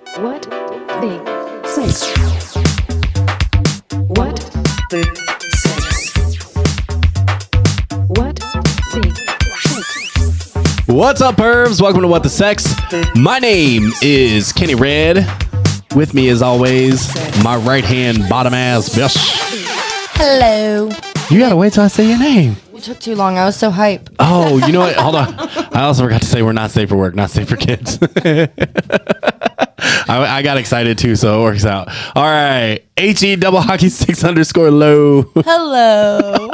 What the sex? What the sex? What the sex? What's up, pervs? Welcome to What the Sex. My name is Kenny Red. With me, as always, my right hand bottom ass bitch. Hello. You gotta wait till I say your name. It took too long. I was so hype. Oh, you know what? Hold on. I also forgot to say we're not safe for work, not safe for kids. I got excited too, so it works out. All right. HE double hockey 6_low. Hello.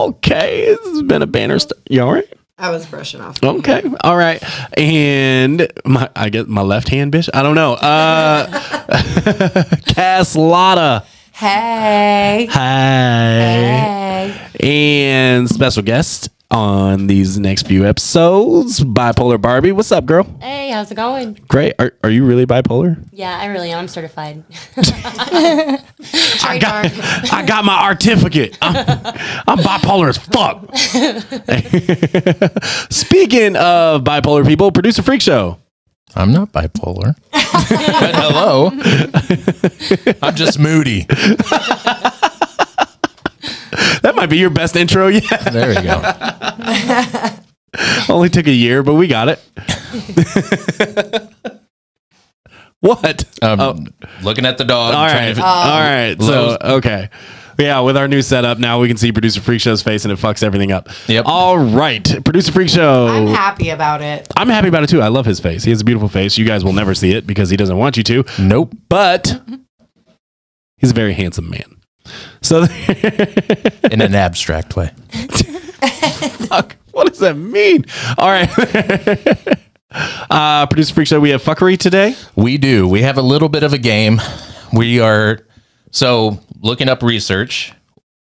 Okay. This has been a banner. You all right? I was brushing off. Okay. All right. And I get my left hand, bitch. I don't know. Cass Hey. Hi. And special guest on these next few episodes, Bi-Polar Barbie. What's up, girl? Hey, how's it going? Great. Are you really bipolar? Yeah, I really am. I'm certified. I got my certificate. I'm bipolar as fuck. Speaking of bipolar people, Producer Freak Show. I'm not bipolar. But hello. I'm just moody. That might be your best intro yet. There you go. Only took a year, but we got it. What? Looking at the dog. All right. All right. So, okay. Yeah, with our new setup, now we can see Producer Freak Show's face and it fucks everything up. Yep. All right. Producer Freak Show. I'm happy about it. I'm happy about it too. I love his face. He has a beautiful face. You guys will never see it because he doesn't want you to. Nope. But he's a very handsome man. So in an abstract way. Fuck, what does that mean? All right. Producer Freak Show, we have fuckery today. We do. We have a little bit of a game. We are looking up research.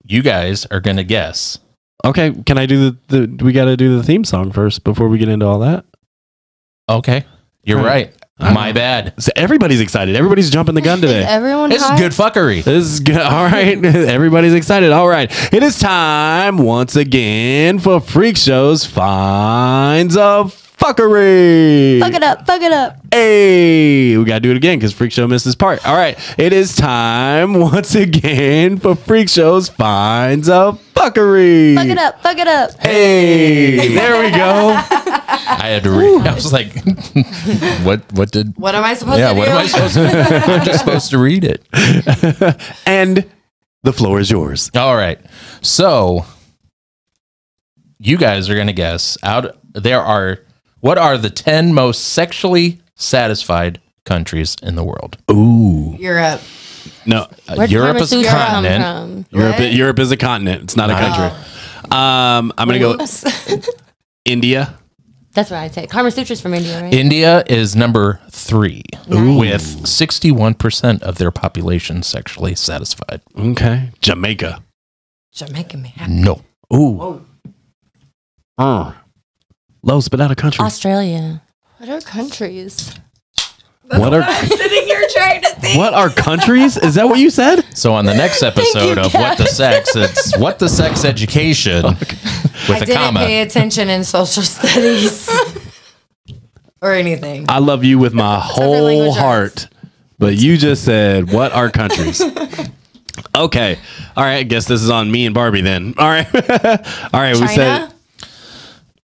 You guys are going to guess. Okay. Can I do we got to do the theme song first before we get into all that? Okay. You're right. My bad. So everybody's excited. Everybody's jumping the gun today. Everyone This is good fuckery. This is good. All right. Everybody's excited. All right. It is time once again for Freak Show's Finds of Fuckery. Fuck it up. Fuck it up. Hey, we got to do it again because Freak Show missed his part. All right. It is time once again for Freak Show's Finds of Fuckery. Fuck it up. Fuck it up. Hey, there we go. I had to read. I was like, what What am I supposed to do? what am I supposed to do? I'm just supposed to read it. And the floor is yours. All right. So you guys are going to guess what are the 10 most sexually satisfied countries in the world? Ooh. Europe. No. Europe is a continent. Europe is a continent. It's not a country. I'm going to go India. That's what I'd say. Kama Sutra's from India, right? India is number 3 with 61% of their population sexually satisfied. Okay. Jamaica. Jamaica, man. No. Ooh. Low, spit out a country. Australia. What are countries? What are I'm sitting here trying to think. what are countries? Is that what you said? So on the next episode of What the Sex, it's What the Sex Education with I a didn't comma. pay attention in social studies or anything. I love you with my whole language heart, but you just said, what are countries? Okay. All right. I guess this is on me and Barbie then. All right. All right. We said China?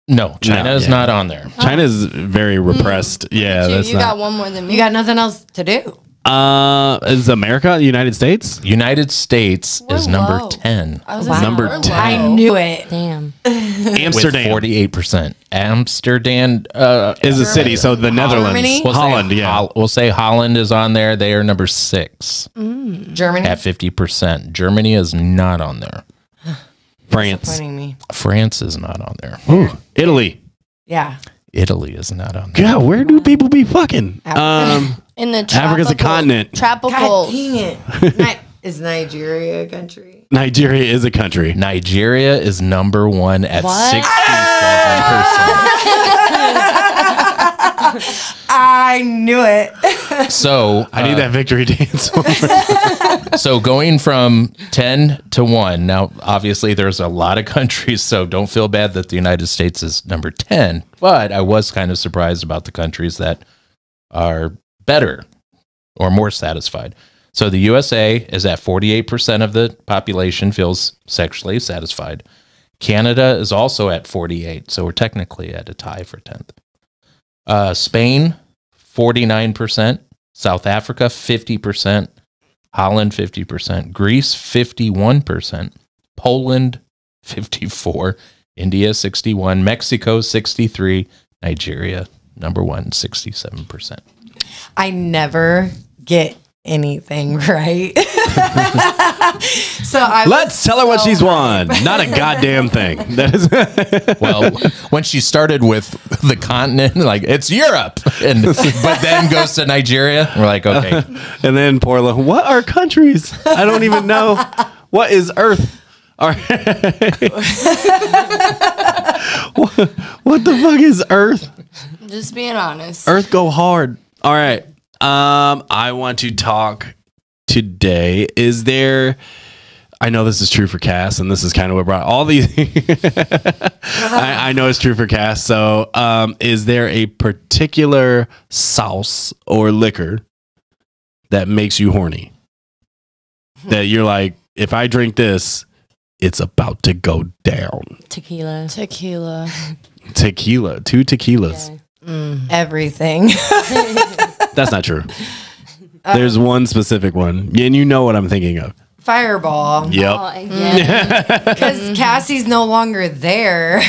No, China is not on there. China is very repressed. Yeah. Dude, That's you not. got one more than me. You got nothing else to do. Is America, the United States? United States is number low. 10 I was Number we're 10. I low. knew it. Damn. Amsterdam with 48%. Amsterdam is a city, so the Netherlands. Germany? Holland, yeah. We'll say Holland is on there. They are number 6 Germany. at 50%. Germany is not on there. France. Disappointing me. France is not on there. Ooh, Italy. Yeah. Italy is not on there. God, where do people be fucking? In the Africa's a continent. God Tropicals. dang it. Is Nigeria a country? Nigeria is a country. Nigeria is number 1 at What? 67%. I knew it. So I need that victory dance. So going from 10 to 1, now obviously there's a lot of countries, so don't feel bad that the United States is number 10, but I was kind of surprised about the countries that are better or more satisfied. So the USA is at 48% of the population feels sexually satisfied. Canada is also at 48, so we're technically at a tie for 10th. Spain, 49%. South Africa, 50%. Holland, 50%. Greece, 51%. Poland, 54%. India, 61%. Mexico, 63%. Nigeria, number one, 67%. I never get anything right. Let's tell her what she's won. Not a goddamn thing. That is Well, when she started with the continent, like it's Europe, but then goes to Nigeria, we're like, okay. And then Porla, what are countries? I don't even know. What is Earth? All right. what the fuck is Earth? Just being honest. Earth go hard. All right. I want to talk today. Is there, I know this is true for Cass, and this is kind of what brought all these. I know it's true for Cass. So, is there a particular sauce or liquor that makes you horny? That you're like, if I drink this, it's about to go down. Tequila. Tequila. Tequila. 2 tequilas. Yeah. everything. That's not true. There's one specific one, and you know what I'm thinking of. Fireball. Yep. Oh, yeah. Because Cassie's no longer there.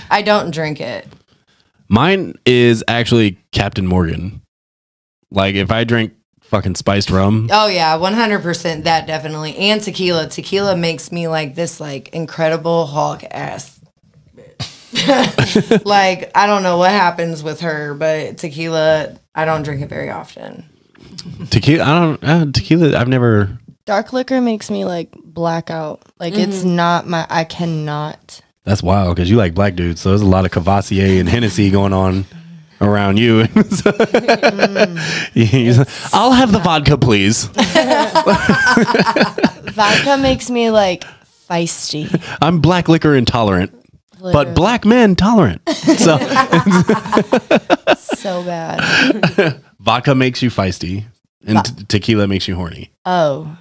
I don't drink it. Mine is actually Captain Morgan. Like if I drink fucking spiced rum. Oh yeah, 100%. That definitely. And tequila. Tequila makes me like this like Incredible Hulk ass. Like I don't know what happens with her, but tequila, I don't drink it very often. Tequila, tequila, I've never. Dark liquor makes me like blackout. Like it's not my. I cannot. That's wild because you like black dudes, so there's a lot of Cavassier and Hennessy going on around you. I'll have the vodka, please. Vodka makes me like feisty. I'm black liquor intolerant, but black men tolerant. So So bad. vodka makes you feisty, and tequila makes you horny. Oh,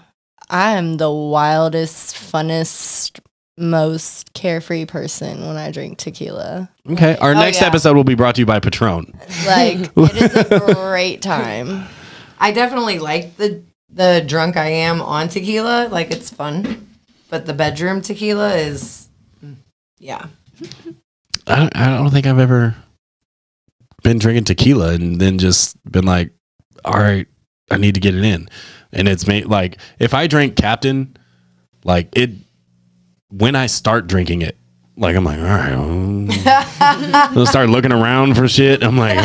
I am the wildest, funnest, most carefree person when I drink tequila. Okay, our next yeah. episode will be brought to you by Patron. Like it is a great time. I definitely like the drunk I am on tequila. Like it's fun, but the bedroom tequila is, yeah. I don't think I've ever been drinking tequila and then just been like, all right, I need to get it in. And it's made like, if I drink Captain, like it, when I start drinking it, like I'm like, all right, I'll start looking around for shit. I'm like,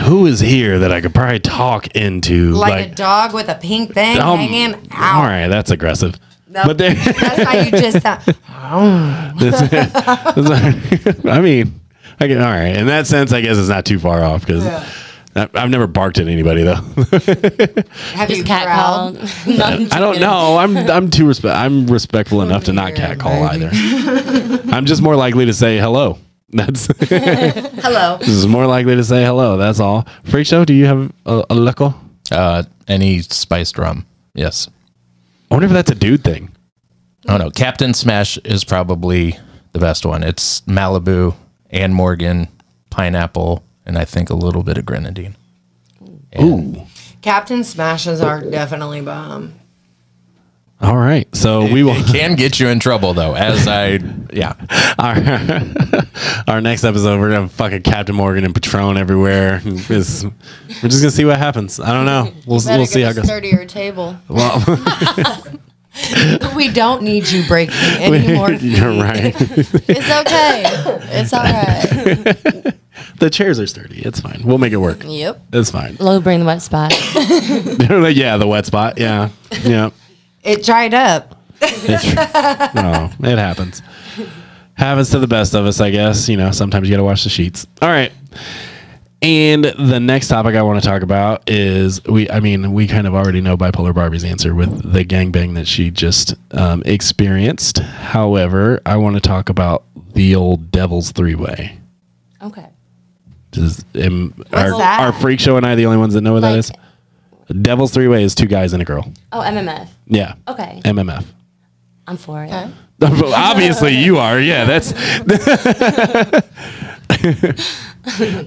who is here that I could probably talk into? Like a dog with a pink thing hanging out. All right, that's aggressive. No, But there, that's how you just sound. I mean, I get all right. In that sense, I guess it's not too far off because I've never barked at anybody though. Have you Just cat growled? called. No, I'm just I don't kidding. know. I'm respectful enough to not cat call either. I'm just more likely to say hello. That's Hello. this is more likely to say hello. That's all. Freak Show, do you have a liquor? Any spiced rum. Yes. I wonder if that's a dude thing. Oh no, Captain Smash is probably the best one. It's Malibu and Morgan, pineapple, and I think a little bit of grenadine. Ooh. Captain Smashes are definitely bomb. All right. So we will It can get you in trouble though, our next episode we're gonna have fucking Captain Morgan and Patron everywhere. We're just gonna see what happens. I don't know. We'll see how it goes. Sturdier table. Well, We don't need you breaking any more. you're right. It's okay. It's all right. The chairs are sturdy. It's fine. We'll make it work. Yep. It's fine. Low brain the wet spot. Yeah, the wet spot. Yeah. Yeah. It dried up. No, it happens. Happens to the best of us, I guess. You know, sometimes you got to wash the sheets. All right. And the next topic I want to talk about is we kind of already know Bipolar Barbie's answer with the gangbang that she just experienced. However, I want to talk about the old Devil's Three-Way. Okay. that? Our freak show and I the only ones that know what that is? Devil's Three-Way is two guys and a girl. Oh, MMF. Yeah. Okay. MMF. I'm for it. Okay. Obviously you are. Yeah, that's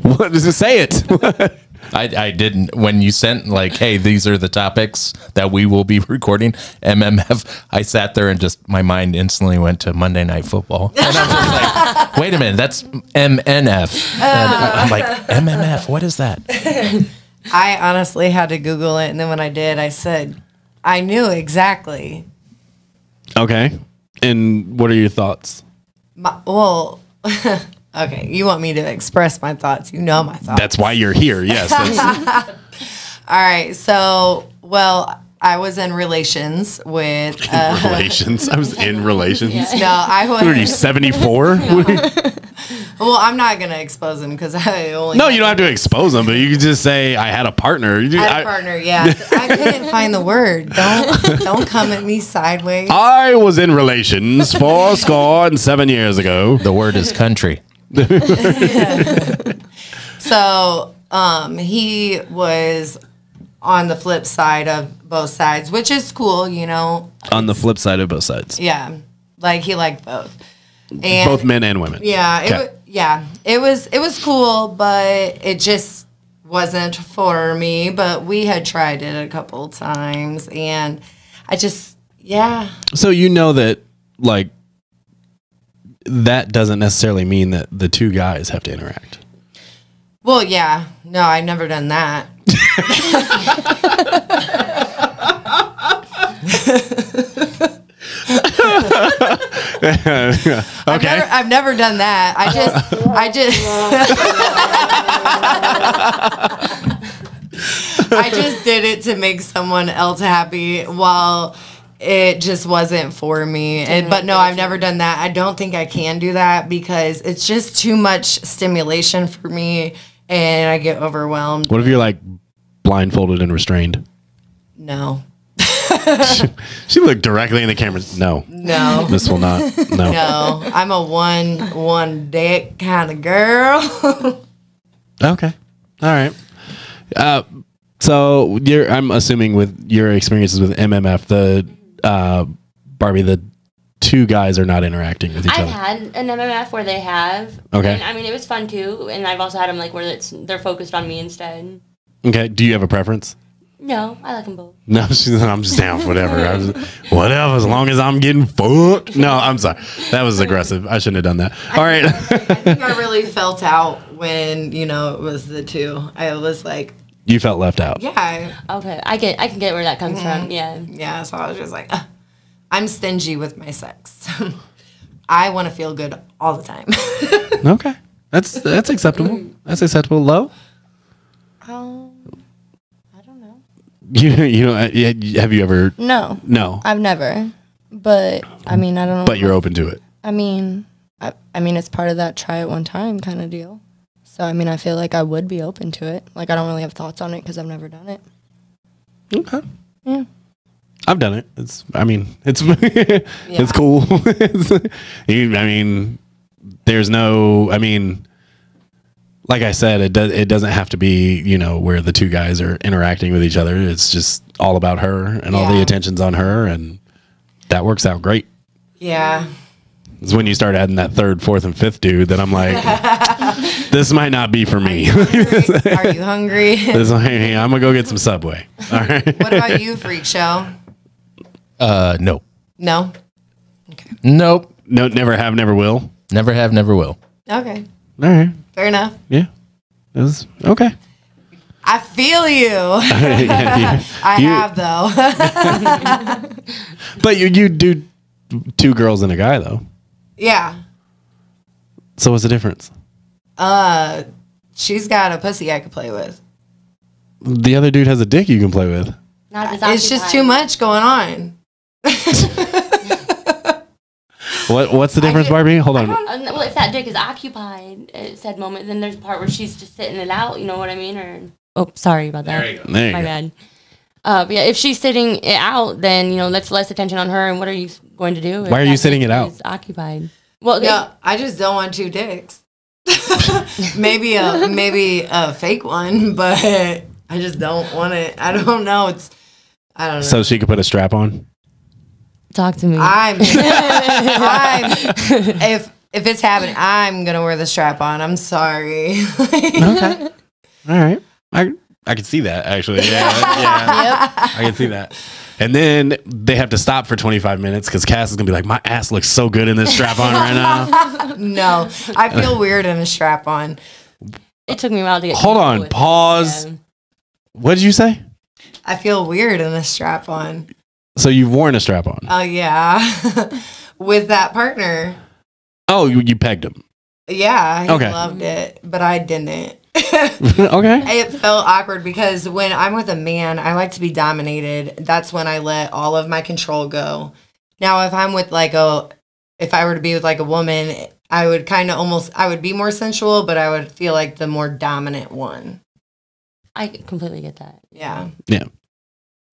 what does it say it? I didn't when you sent like, hey, these are the topics that we will be recording. MMF. I sat there and just my mind instantly went to Monday Night Football, and I'm just like, wait a minute, that's MNF. And I'm like, MMF. What is that? I honestly had to Google it, and then when I did, I said, I knew exactly. Okay. And what are your thoughts? Okay, you want me to express my thoughts. You know my thoughts. That's why you're here. Yes. All right, so, I was in relations with... Relations. I was in relations. No, I was... What are you, 74? Well, I'm not going to expose him because I only... No, you don't have to expose them, but you can just say, I had a partner. I had a partner, yeah. I couldn't find the word. Don't come at me sideways. I was in relations 7 years ago. The word is country. So he was on the flip side of both sides, which is cool, you know. On the flip side of both sides. Yeah, like he liked both, and Both men and women. Yeah, it was cool, but it just wasn't for me. But we had tried it a couple times, and I just So you know that, like, that doesn't necessarily mean that the two guys have to interact. Well, yeah, no, I've never done that. Okay. I've never done that. I just did it to make someone else happy while it just wasn't for me. But no, I've never done that. I don't think I can do that because it's just too much stimulation for me and I get overwhelmed. What if you're like blindfolded and restrained? No. She looked directly in the camera. No. This will not. No. No. I'm a one dick kind of girl. Okay. All right. So I'm assuming with your experiences with MMF, the Barbie, the two guys are not interacting with each I've other. had an MMF where they have. Okay. And, I mean, it was fun too. And I've also had them like where they're focused on me instead. Okay. Do you have a preference? No, I like them both. No, I'm just down. Whatever. Whatever. As long as I'm getting fucked. No, I'm sorry. That was aggressive. I shouldn't have done that. All right. I think I really felt out when, it was the two. I was like, You felt left out. yeah. Okay, I can get where that comes from. Yeah. Yeah, so I was just like, I'm stingy with my sex. I want to feel good all the time. Okay. That's acceptable. That's acceptable. Low? I don't know. You know, have you ever? No, No. I've never. But I mean, I don't know. But you're open to it. I mean, it's part of that try it one time kind of deal. So I mean, I feel like I would be open to it. Like I don't really have thoughts on it because I've never done it. Okay. Yeah. I've done it. It's it's cool. There's no. Like I said, it doesn't have to be, where the two guys are interacting with each other. It's just all about her and all the attention's on her, and that works out great. Yeah. It's when you start adding that third, fourth, and fifth dude that I'm like, this might not be for me. Are you hungry? I'm gonna go get some Subway. All right. What about you, Freak Show? No. No? Nope. No, never have, never will. Never have, never will. Okay. All right. Fair enough. Yeah. That's okay. I feel you. Yeah. I have, though. But you do two girls and a guy, though. Yeah. So what's the difference? She's got a pussy I could play with. The other dude has a dick you can play with. Not as It's just too much going on. What's the difference, Barbie? Hold on. Well, if that dick is occupied at said moment, then there's a part where she's just sitting it out. You know what I mean? Or sorry about that. There you go. My bad. But yeah, if she's sitting it out, then that's less attention on her. And what are you going to do? Why are you sitting it out? Occupied. Well, No, I just don't want two dicks. maybe a fake one, but I just don't want it. I don't know. I don't know. So she could put a strap on. Talk to me. I'm if it's happening, I'm gonna wear the strap on. I'm sorry. Okay. All right. I can see that actually. Yeah. I can see that. And then they have to stop for 25 minutes because Cass is gonna be like, my ass looks so good in this strap on right now. No, I feel weird in a strap on. It took me a while to get. Hold comfortable on. with it. Pause. Yeah. What did you say? I feel weird in a strap on. So you've worn a strap on. Oh yeah, with that partner. Oh, you pegged him. Yeah, he Okay. loved it, but I didn't. Okay. It felt awkward because when I'm with a man, I like to be dominated. That's when I let all of my control go. Now, if I'm with if I were to be with like a woman, I would kind of I would be more sensual, but I would feel like the more dominant one. I completely get that. Yeah.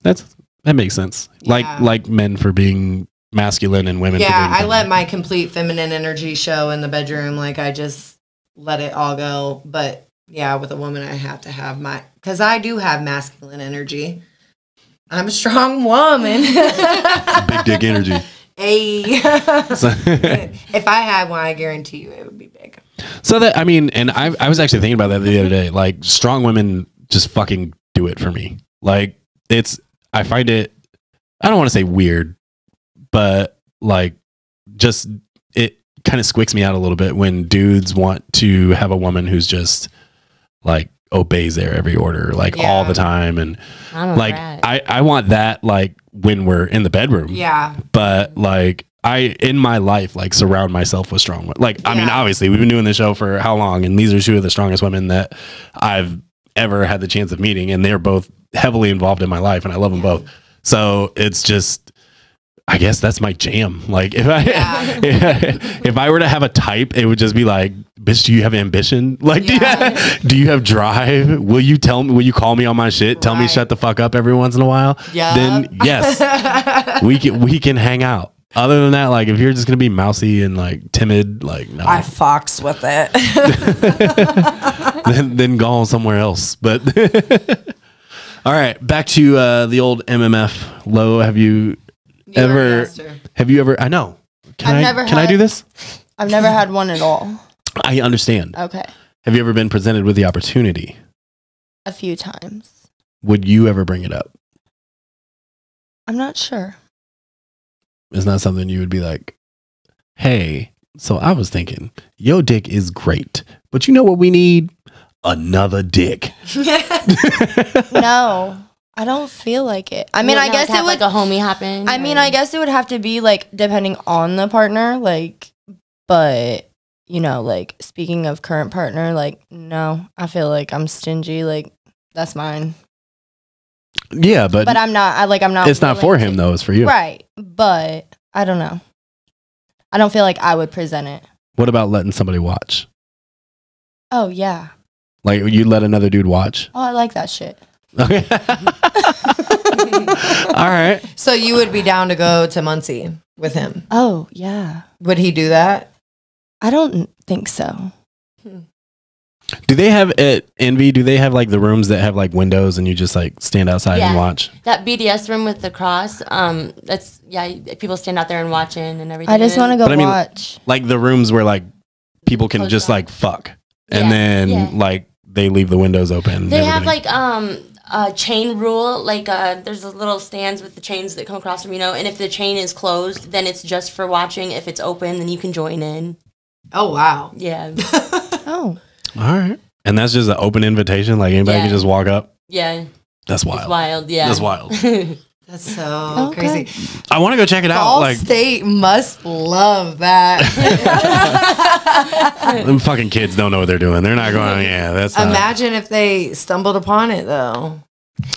That makes sense. Yeah. Like men for being masculine and women. Yeah, for being I let feminine. my complete feminine energy show in the bedroom. Like I just let it all go. But yeah, with a woman, I have to have because I do have masculine energy. I'm a strong woman. big dick energy. Hey. So, If I had one, I guarantee you it would be big. so that I mean, and I was actually thinking about that the other day. Like strong women just fucking do it for me. Like I find it. I don't want to say weird, but like just it kind of squicks me out a little bit when dudes want to have a woman who's just like obeys their every order like all the time, and I'm a like rat. I want that like when we're in the bedroom. Yeah. But like I in my life like surround myself with strong women. Like I mean, Yeah. obviously we've been doing this show for how long, and these are two of the strongest women that I've ever had the chance of meeting, and they're both heavily involved in my life, and I love them both. So it's just, I guess that's my jam. Like if I if I were to have a type, it would just be like, bitch, do you have ambition? Like do you have drive? Will you call me on my shit? Tell me Right. shut the fuck up every once in a while? Yeah. Then yes, we can hang out. Other than that, like if you're just gonna be mousy and like timid, like no, I fox with it. then go on somewhere else. But all right, back to the old MMF. Lo, have you ever? I know. Can I do this? I've never had one at all. I understand. Okay. Have you ever been presented with the opportunity? A few times. Would you ever bring it up? I'm not sure. It's not something you would be like, hey, so I was thinking, your dick is great, but you know what we need? Another dick. No, I don't feel like it. I mean, I guess it would. like a homie happen. I mean, I guess it would have to be like depending on the partner, like, but you know, like speaking of current partner, like, no, I feel like I'm stingy. Like, that's mine. Yeah, but I'm not. I'm not. it's not for willing him to- though. It's for you. Right, but I don't know. I don't feel like I would present it. What about letting somebody watch? Oh yeah. Like you let another dude watch? Oh, I like that shit. Okay. All right. So you would be down to go to Muncie with him? Oh yeah. Would he do that? I don't think so. Do they have at Envy? Do they have like the rooms that have like windows and you just like stand outside and Yeah. watch? that BDS room with the cross. That's people stand out there and watching and everything. I just want to go But I mean, watch. Like the rooms where like people can Close just off. like fuck, Yeah, and then yeah. like they leave the windows open. and They have everything. like a chain rule. Like there's those little stands with the chains that come across them, and if the chain is closed, then it's just for watching. If it's open, then you can join in. Oh wow. Yeah, Oh. All right. And that's just an open invitation. Like anybody Yeah. can just walk up. yeah, That's it's wild. wild. Yeah, That's wild. That's so Okay. crazy. I want to go check it out. Ball Like State must love that. them fucking kids don't know what they're doing. They're not going. Yeah, that's. Not. Imagine if they stumbled upon it though.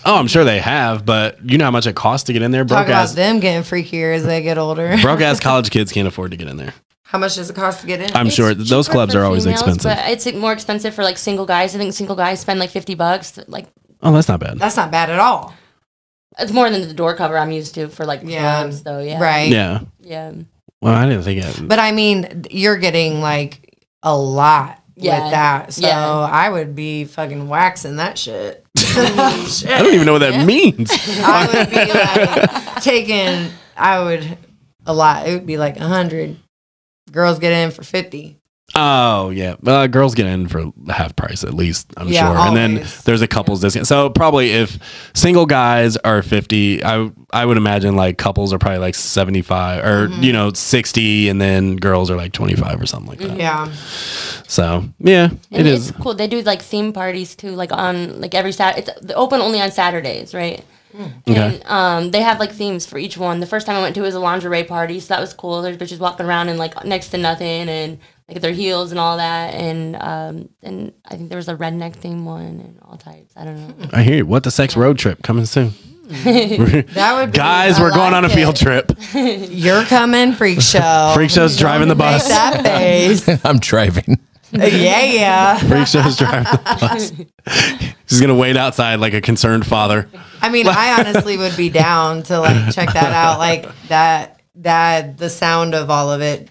Oh, I'm sure they have, but you know how much it costs to get in there. Talk Broke about ass, them getting freakier as they get older. broke ass college kids can't afford to get in there. How much does it cost to get in? I'm sure those cheaper clubs for are always females, expensive. but it's more expensive for like single guys. I think single guys spend like $50. Like Oh, that's not bad. That's not bad at all. it's more than the door cover I'm used to for like Yeah. clubs, though. Yeah, Right. Yeah, Well, I didn't think it. But I mean, you're getting like a lot Yeah. with that. So Yeah. I would be fucking waxing that shit. I don't even know what that means. I would be like taking, a lot. It would be like 100. Girls get in for 50. Oh yeah, girls get in for half price at least, I'm Yeah, sure. And then always. there's a couples discount. So probably if single guys are 50, I would imagine like couples are probably like 75 or 60, and then girls are like 25 or something like that. Yeah. So yeah, And is. it's cool. They do like theme parties too, like on like every Saturday. It's open only on Saturdays, right? Okay. And they have like themes for each one. The first time I went to was a lingerie party, so that was cool. There's bitches walking around in like next to nothing and like their heels and all that. And I think there was a redneck theme one and all types. I don't know. I hear you. What the sex road trip coming soon? That would be, Guys, I we're going like on a it. field trip. You're coming, freak show. Freak show's driving the Make bus. that face. I'm driving. Yeah. Freak show's driving the bus. He's gonna wait outside like a concerned father. I mean, I honestly would be down to like check that out. Like that the sound of all of it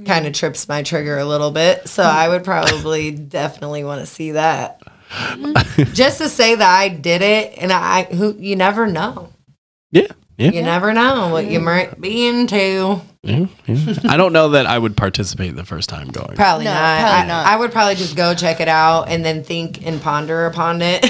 kind of trips my trigger a little bit. So I would probably definitely want to see that. Just to say that I did it, and you never know. Yeah. Yeah. You never know what you might be into. Yeah, yeah. I don't know that I would participate the first time going. Probably No, not. probably not. I would probably just go check it out and then think and ponder upon it.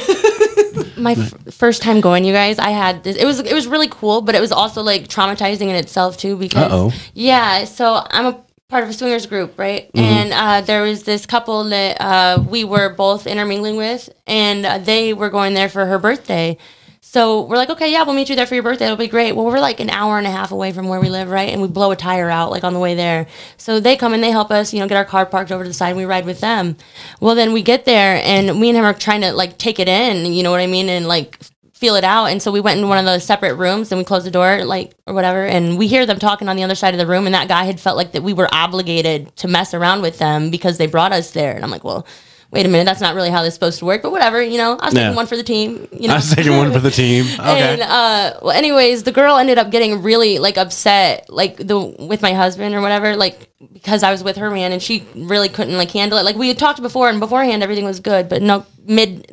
My first time going, you guys, I had this. It was really cool, but it was also like traumatizing in itself too because Uh-oh. yeah. So I'm a part of a swingers group, right? And there was this couple that we were both intermingling with, and they were going there for her birthday. So we're like, okay, yeah, we'll meet you there for your birthday. It'll be great. Well, we're like an hour and a half away from where we live, right? And we blow a tire out like on the way there. So they come and they help us, get our car parked over to the side and we ride with them. Well, then we get there and me and him are trying to like take it in, you know what I mean? And like feel it out. And so we went in one of those separate rooms and we closed the door like or whatever. And we hear them talking on the other side of the room. And that guy had felt like that we were obligated to mess around with them because they brought us there. And I'm like, well, wait a minute, that's not really how this is supposed to work, but whatever, I was taking one for the team, I was taking one for the team. Okay. And well, anyways, the girl ended up getting really like upset, like with my husband or whatever, like because I was with her man, and she really couldn't like handle it. Like we had talked before, and beforehand everything was good, but no,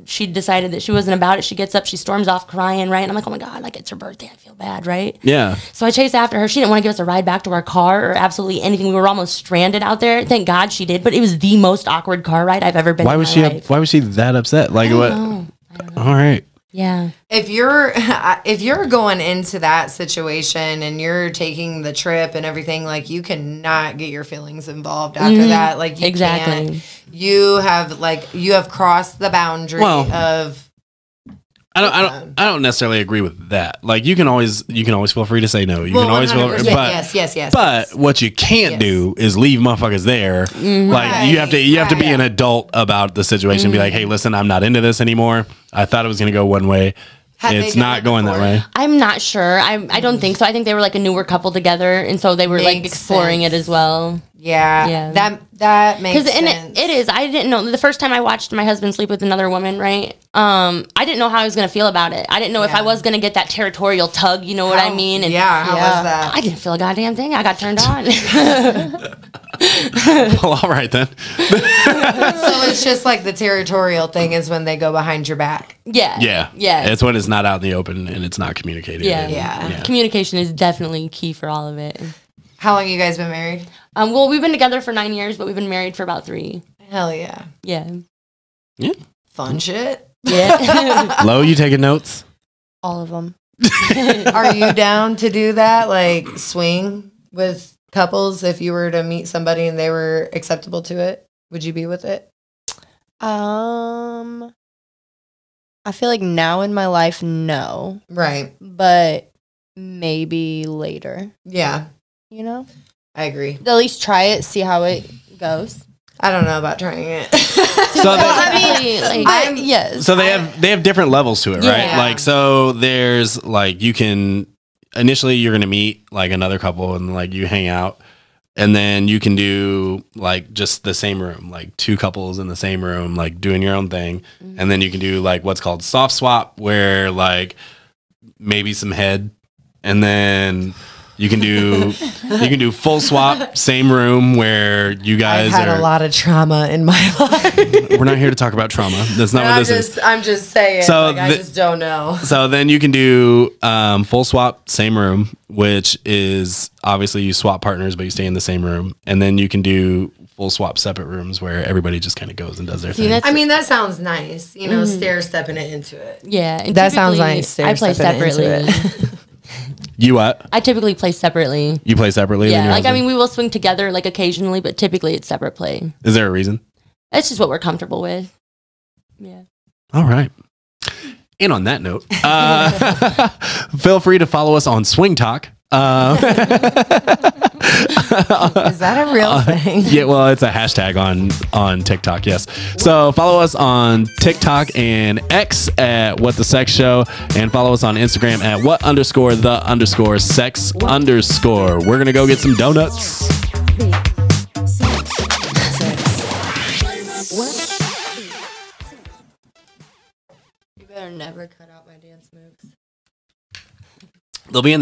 she decided that she wasn't about it. She gets up, she storms off crying, right? And I'm like, oh my god, like it's her birthday, I feel bad, right? Yeah. So I chased after her. She didn't want to give us a ride back to our car or absolutely anything. We were almost stranded out there. Thank God she did, but it was the most awkward car ride I've ever been. Why in was my she? life. Why was she that upset? Like what? I don't know. All right. Yeah. If you're going into that situation and you're taking the trip and everything, like you cannot get your feelings involved after that. Like you Exactly. can't. You have crossed the boundary Well, of. I don't necessarily agree with that. Like you can always feel free to say no. You can always feel, 100%, but yes. But what you can't do is leave motherfuckers there. Like you have to be an adult about the situation. Be like, hey, listen, I'm not into this anymore. I thought it was going to go one way. Had they It's done not it going that before? way. I'm not sure. I don't think so. I think they were like a newer couple together, and so they were like Makes exploring sense. it as well. Yeah. Yeah. That makes Because sense. it is. I didn't know the first time I watched my husband sleep with another woman. Right. I didn't know how I was gonna feel about it. I didn't know if I was gonna get that territorial tug. You know what I mean? And How was that? I didn't feel a goddamn thing. I got turned on. Well, all right then. So it's just like the territorial thing is when they go behind your back. Yeah. Yeah. Yeah. It's when it's not out in the open and it's not communicated. Yeah. And- Yeah. Communication is definitely key for all of it. How long you guys been married? Well, we've been together for 9 years, but we've been married for about 3. Hell yeah. Yeah. Fun shit. Yeah. Lo, you taking notes? All of them. Are you down to do that? Like swing with couples if you were to meet somebody and they were acceptable to it? Would you be with it? I feel like now in my life, no, Right. but maybe later. Yeah. At I agree. least try it, see how it goes. I don't know about trying it. So they, like, Yes. so they have different levels to it, right? Yeah. Like so there's like you can initially you're gonna meet like another couple and like you hang out. And then you can do like just the same room, like 2 couples in the same room, like doing your own thing. And then you can do like what's called soft swap, where like maybe some head and then You can do full swap, same room where you I've guys had are. a lot of trauma in my life. We're not here to talk about trauma. That's not what this is. I'm just saying. So I just don't know. So then you can do full swap, same room, which is obviously you swap partners, but you stay in the same room. And then you can do full swap separate rooms where everybody just kind of goes and does their thing. I mean, that sounds nice. You know, stair stepping it into it. Yeah, and That sounds typically, nice. I play separately. You what? I typically play separately. You play separately? than Yeah, your like I husband? mean, we will swing together like occasionally, but typically it's separate play. Is there a reason? It's just what we're comfortable with. Yeah. All right. And on that note, feel free to follow us on Swing Talk. Is that a real thing? Yeah, well, it's a hashtag on TikTok. Yes. So follow us on TikTok and X at What the Sex Show, and follow us on Instagram at what_the_sex_. We're gonna go get some donuts. Big sex. What? You better never cut out my dance moves. They'll be in